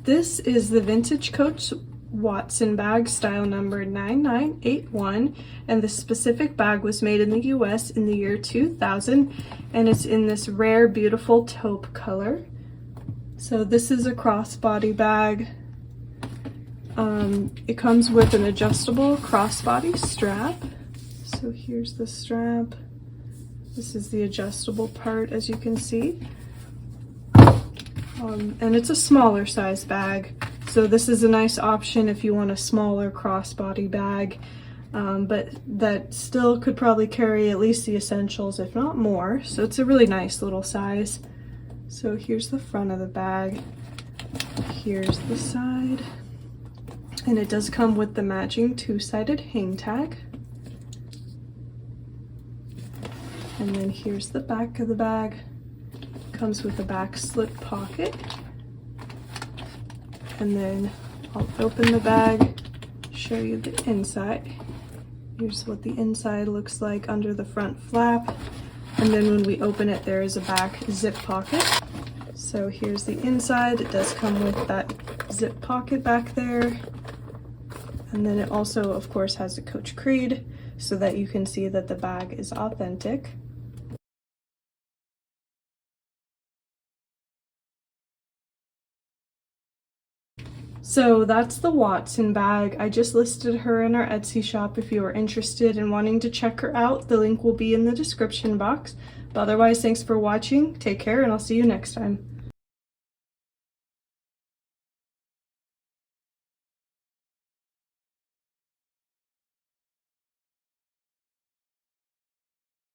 This is the Vintage Coach Watson bag, style number 9981, and this specific bag was made in the US in the year 2000, and it's in this rare, beautiful taupe color. So this is a crossbody bag. It comes with an adjustable crossbody strap. So here's the strap. This is the adjustable part, as you can see. And it's a smaller size bag. So this is a nice option if you want a smaller crossbody bag, but that still could probably carry at least the essentials, if not more. So it's a really nice little size. So here's the front of the bag. Here's the side. And it does come with the matching two-sided hang tag. And then here's the back of the bag. Comes with a back slip pocket. And then I'll open the bag, show you the inside. Here's what the inside looks like under the front flap. And then when we open it, there is a back zip pocket. So here's the inside. It does come with that zip pocket back there. And then it also, of course, has a Coach Creed so that you can see that the bag is authentic. So that's the Watson bag. I just listed her in our Etsy shop if you are interested in wanting to check her out. The link will be in the description box. But otherwise, thanks for watching. Take care, and I'll see you next time.